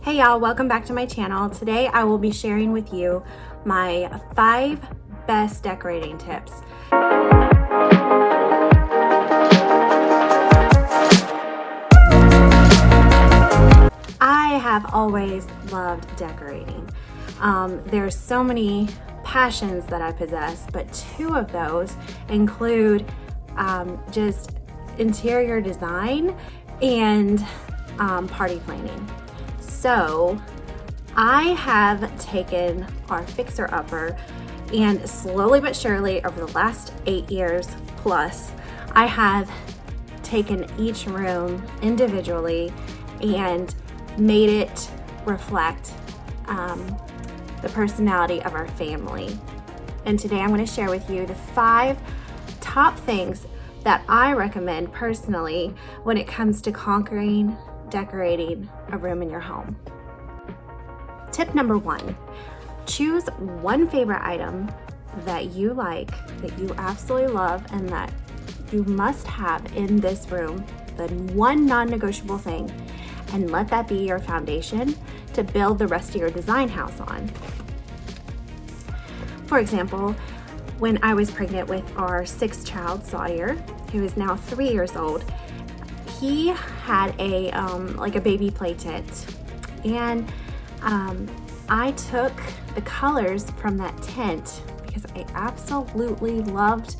Hey y'all, welcome back to my channel. Today I will be sharing with you my 5 best decorating tips. I have always loved decorating. There's so many passions that I possess, but 2 of those include just interior design and party planning. So I have taken our fixer-upper and slowly but surely over the last 8 years plus, I have taken each room individually and made it reflect the personality of our family. And today I'm going to share with you the 5 top things that I recommend personally when it comes to conquering decorating a room in your home. Tip number 1, choose one favorite item that you like, that you absolutely love, and that you must have in this room, the one non-negotiable thing, and let that be your foundation to build the rest of your design house on. For example, when I was pregnant with our 6th child, Sawyer, who is now 3 years old, he had a baby play tent, and I took the colors from that tent because I absolutely loved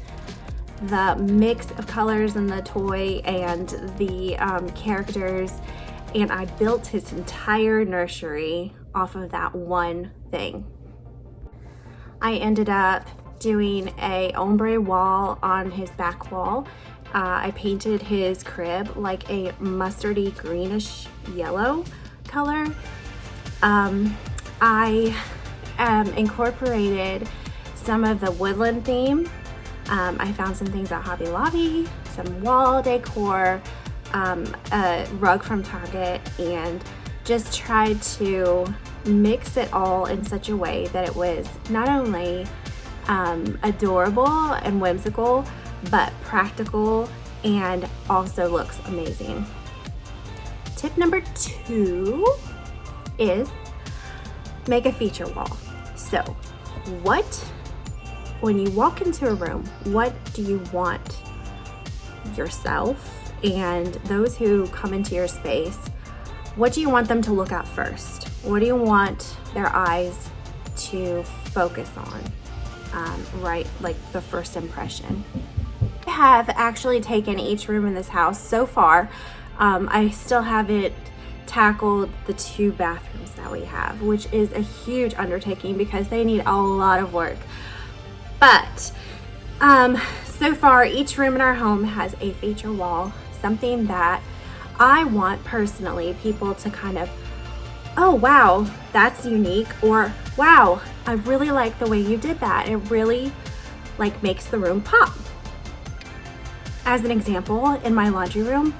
the mix of colors and the toy and the characters, and I built his entire nursery off of that one thing. I ended up doing a ombre wall on his back wall. I painted his crib like a mustardy greenish yellow color. I incorporated some of the woodland theme. I found some things at Hobby Lobby, some wall decor, a rug from Target, and just tried to mix it all in such a way that it was not only adorable and whimsical, but practical and also looks amazing. Tip number 2 is make a feature wall. So when you walk into a room, what do you want yourself and those who come into your space, what do you want them to look at first? What do you want their eyes to focus on? Right, like the first impression. I have actually taken each room in this house so far. I still haven't tackled the 2 bathrooms that we have, which is a huge undertaking because they need a lot of work. But so far, each room in our home has a feature wall, something that I want personally people to kind of, oh wow, that's unique, or wow, I really like the way you did that. It really makes the room pop. As an example, in my laundry room,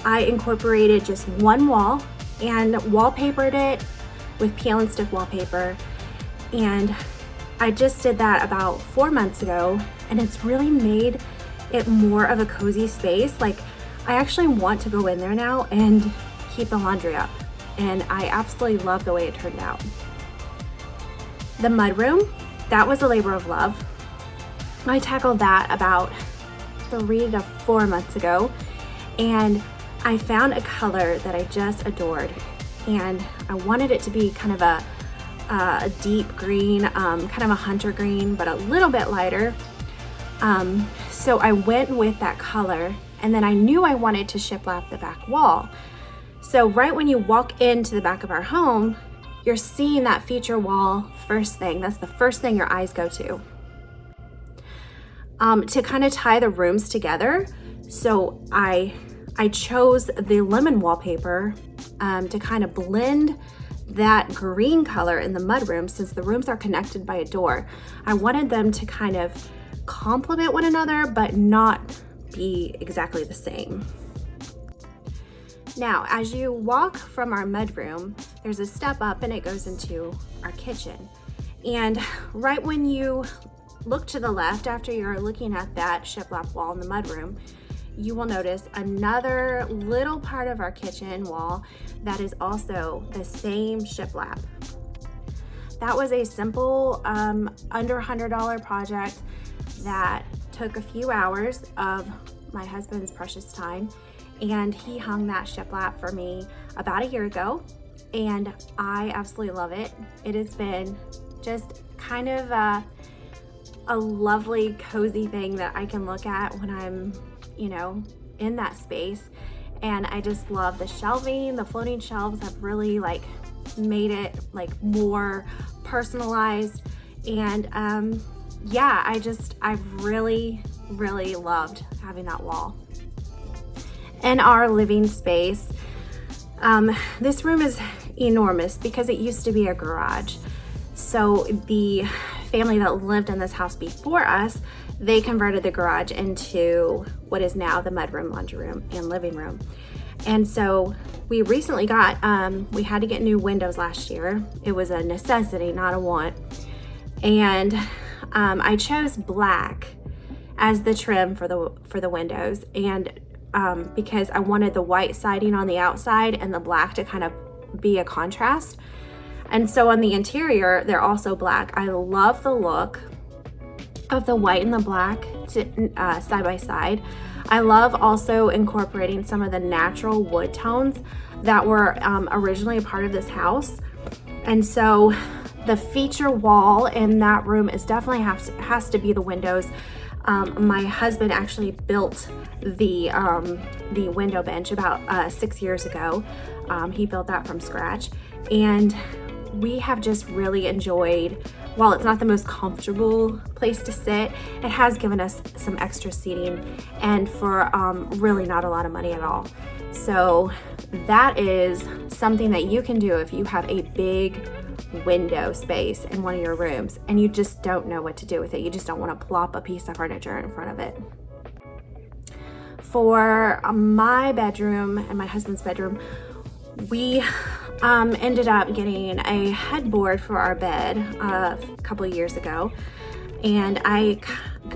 I incorporated just one wall and wallpapered it with peel and stick wallpaper. And I just did that about 4 months ago, and it's really made it more of a cozy space. I actually want to go in there now and keep the laundry up, and I absolutely love the way it turned out. The mudroom, that was a labor of love. I tackled that about 3 to 4 months ago, and I found a color that I just adored, and I wanted it to be kind of a deep green, kind of a hunter green, but a little bit lighter. So I went with that color, and then I knew I wanted to shiplap the back wall. So right when you walk into the back of our home, you're seeing that feature wall first thing. That's the first thing your eyes go to. To kind of tie the rooms together, so I chose the lemon wallpaper to kind of blend that green color in the mudroom. Since the rooms are connected by a door, I wanted them to kind of complement one another but not be exactly the same. Now, as you walk from our mudroom, there's a step up and it goes into our kitchen. And right when you look to the left, after you're looking at that shiplap wall in the mudroom, you will notice another little part of our kitchen wall that is also the same shiplap. That was a simple under $100 project that took a few hours of my husband's precious time, and he hung that shiplap for me about a year ago, and I absolutely love it. It has been just kind of a lovely, cozy thing that I can look at when I'm, in that space. And I just love the shelving. The floating shelves have really made it more personalized. And I've really loved having that wall. In our living space, this room is enormous because it used to be a garage. So the family that lived in this house before us, they converted the garage into what is now the mudroom, laundry room, and living room. And so we recently we had to get new windows last year. It was a necessity, not a want. And I chose black as the trim for the windows, and because I wanted the white siding on the outside and the black to kind of be a contrast. And so on the interior, they're also black. I love the look of the white and the black side by side. I love also incorporating some of the natural wood tones that were originally a part of this house. And so the feature wall in that room is definitely has to be the windows. My husband actually built the window bench about 6 years ago. He built that from scratch, and we have just really enjoyed, while it's not the most comfortable place to sit, it has given us some extra seating, and for really not a lot of money at all. So that is something that you can do if you have a big window space in one of your rooms and you just don't know what to do with it. You just don't want to plop a piece of furniture in front of it. For my bedroom and my husband's bedroom, we ended up getting a headboard for our bed a couple of years ago, and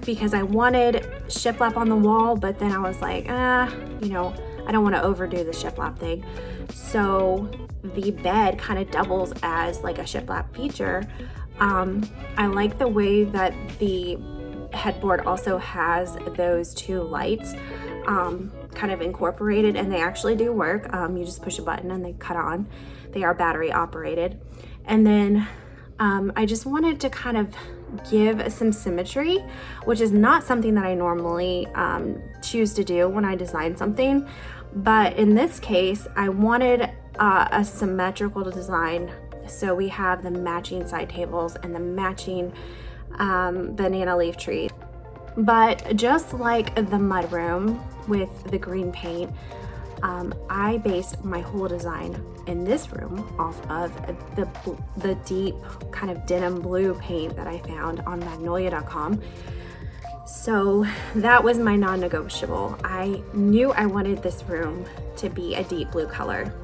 because I wanted shiplap on the wall, but then I was like, I don't want to overdo the shiplap thing. So the bed kind of doubles as like a shiplap feature. I like the way that the headboard also has those two lights kind of incorporated, and they actually do work. You just push a button and they cut on. They are battery operated. And then I just wanted to kind of give some symmetry, which is not something that I normally choose to do when I design something. But in this case, I wanted a symmetrical design. So we have the matching side tables and the matching banana leaf tree. But just like the mudroom with the green paint, I based my whole design in this room off of the deep kind of denim blue paint that I found on magnolia.com. So that was my non-negotiable. I knew I wanted this room to be a deep blue color.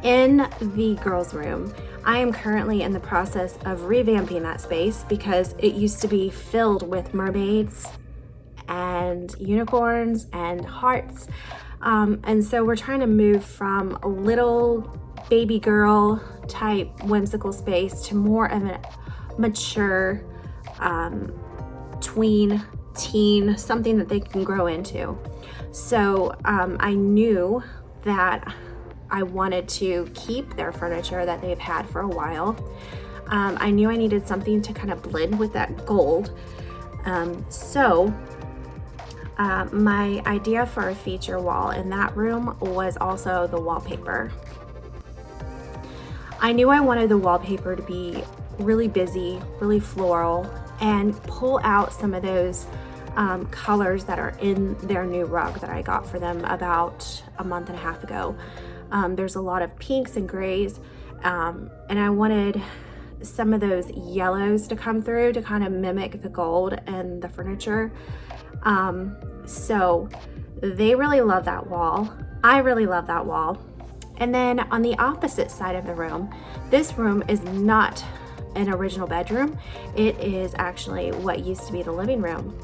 In the girls' room, I am currently in the process of revamping that space because it used to be filled with mermaids and unicorns and hearts. And so we're trying to move from a little baby girl type whimsical space to more of a mature tween, teen, something that they can grow into. So I knew that I wanted to keep their furniture that they've had for a while. I knew I needed something to kind of blend with that gold. So my idea for a feature wall in that room was also the wallpaper. I knew I wanted the wallpaper to be really busy, really floral, and pull out some of those colors that are in their new rug that I got for them about a month and a half ago. There's a lot of pinks and grays, and I wanted some of those yellows to come through to kind of mimic the gold and the furniture. So they really love that wall. I really love that wall. And then on the opposite side of the room, this room is not an original bedroom. It is actually what used to be the living room.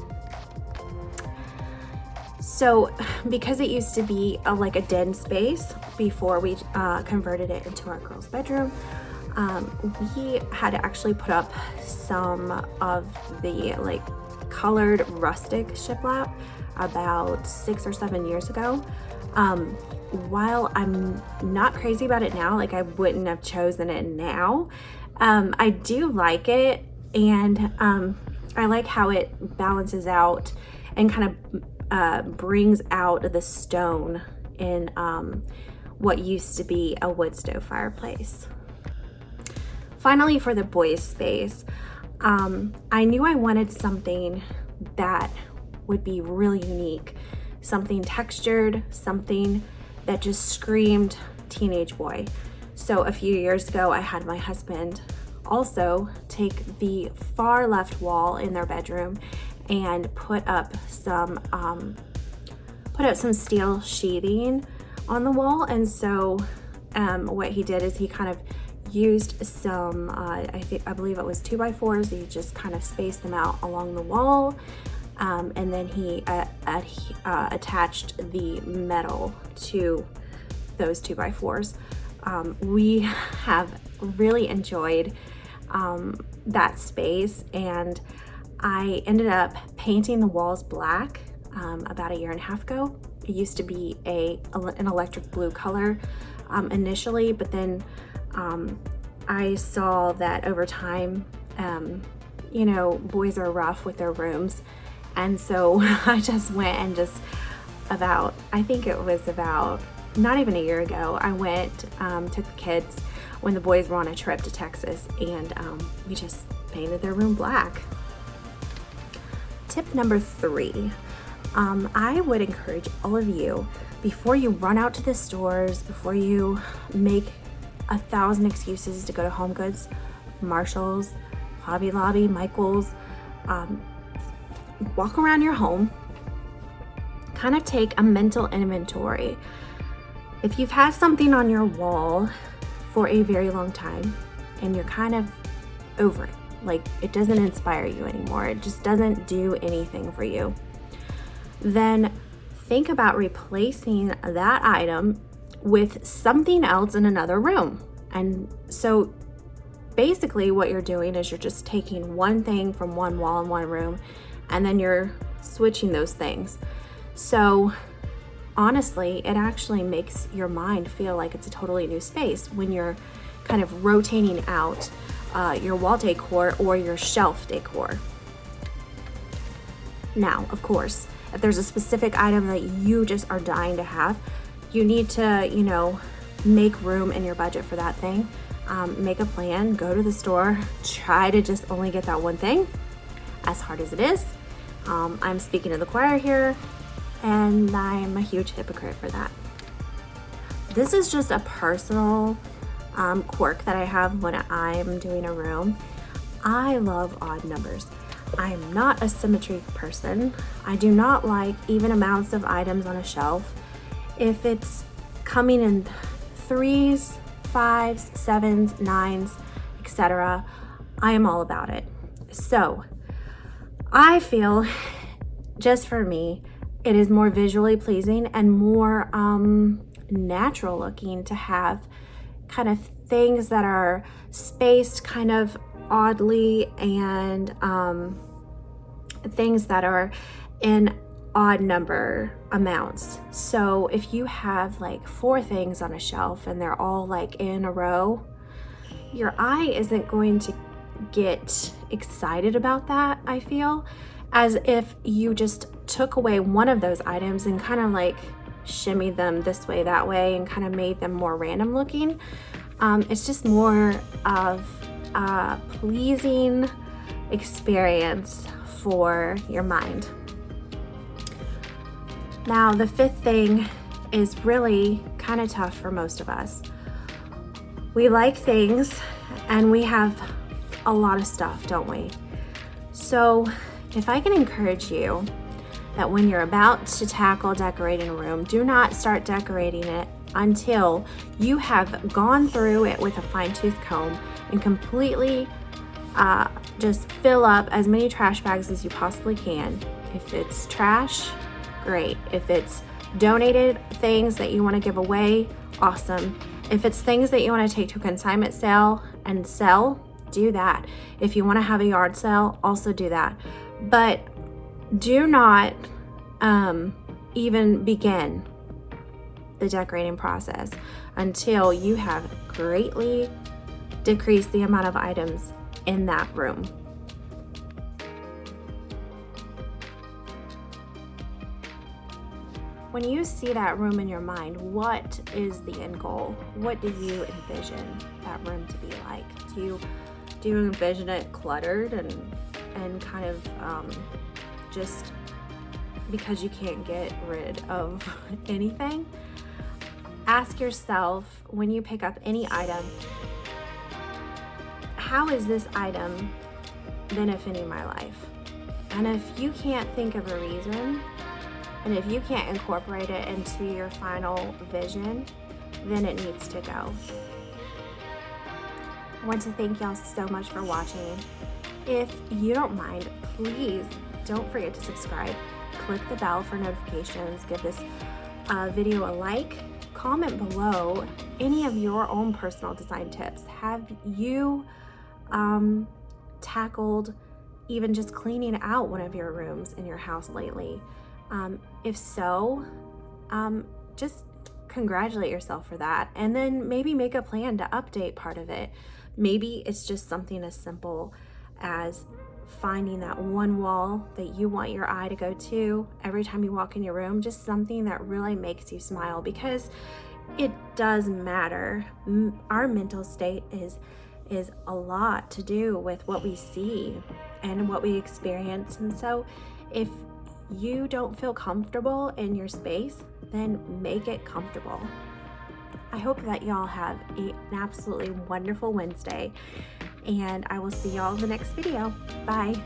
So because it used to be like a den space before we converted it into our girls' bedroom, we had to actually put up some of the like colored rustic shiplap about 6 or 7 years ago. While I'm not crazy about it now, like I wouldn't have chosen it now, I do like it, and I like how it balances out and kind of brings out the stone in what used to be a wood stove fireplace. Finally, for the boys' space, I knew I wanted something that would be really unique, something textured, something that just screamed teenage boy. So a few years ago, I had my husband also take the far left wall in their bedroom and put up some steel sheathing on the wall. And so what he did is he kind of used some, I believe it was 2x4s. He just kind of spaced them out along the wall. And then he attached the metal to those 2x4s. We have really enjoyed that space, and I ended up painting the walls black about 1.5 years ago. It used to be an electric blue color initially, but then I saw that over time, boys are rough with their rooms. And so I just went and I think it was about not even 1 year ago, I went, took the kids when the boys were on a trip to Texas, and we just painted their room black. Tip number 3, I would encourage all of you, before you run out to the stores, before you make 1,000 excuses to go to HomeGoods, Marshalls, Hobby Lobby, Michael's, walk around your home, kind of take a mental inventory. If you've had something on your wall for a very long time and you're kind of over it, like it doesn't inspire you anymore, it just doesn't do anything for you, then think about replacing that item with something else in another room. And so basically what you're doing is you're just taking one thing from one wall in one room, and then you're switching those things. So honestly, it actually makes your mind feel like it's a totally new space when you're kind of rotating out your wall decor or your shelf decor. Now, of course, if there's a specific item that you just are dying to have, you need to, make room in your budget for that thing. Make a plan, go to the store, try to just only get that one thing, as hard as it is. I'm speaking to the choir here, and I'm a huge hypocrite for that. This is just a personal quirk that I have when I'm doing a room. I love odd numbers. I'm not a symmetry person. I do not like even amounts of items on a shelf. If it's coming in 3s, 5s, 7s, 9s, etc., I am all about it. So I feel, just for me, it is more visually pleasing and more natural looking to have kind of things that are spaced kind of oddly, and things that are in odd number amounts. So if you have like 4 things on a shelf and they're all like in a row, your eye isn't going to get excited about that, I feel, as if you just took away one of those items and kind of like shimmied them this way, that way, and kind of made them more random looking. It's just more of a pleasing experience for your mind. Now, the 5th thing is really kind of tough for most of us. We like things and we have a lot of stuff, don't we? So if I can encourage you that when you're about to tackle decorating a room, do not start decorating it until you have gone through it with a fine-tooth comb and completely just fill up as many trash bags as you possibly can. If it's trash, great. If it's donated things that you want to give away, awesome. If it's things that you want to take to a consignment sale and sell, do that. If you want to have a yard sale, also do that. But do not even begin the decorating process until you have greatly decreased the amount of items in that room. When you see that room in your mind, what is the end goal? What do you envision that room to be like? Do you envision it cluttered and kind of just because you can't get rid of anything? Ask yourself, when you pick up any item, how is this item benefiting my life? And if you can't think of a reason, and if you can't incorporate it into your final vision, then it needs to go. I want to thank y'all so much for watching. If you don't mind, please don't forget to subscribe. Click the bell for notifications. Give this video a like. Comment below any of your own personal design tips. Have you tackled even just cleaning out one of your rooms in your house lately? If so, just congratulate yourself for that, and then maybe make a plan to update part of it. Maybe it's just something as simple as finding that one wall that you want your eye to go to every time you walk in your room, just something that really makes you smile, because it does matter. Our mental state is a lot to do with what we see and what we experience. And so if you don't feel comfortable in your space, then make it comfortable. I hope that y'all have an absolutely wonderful Wednesday, and I will see y'all in the next video. Bye.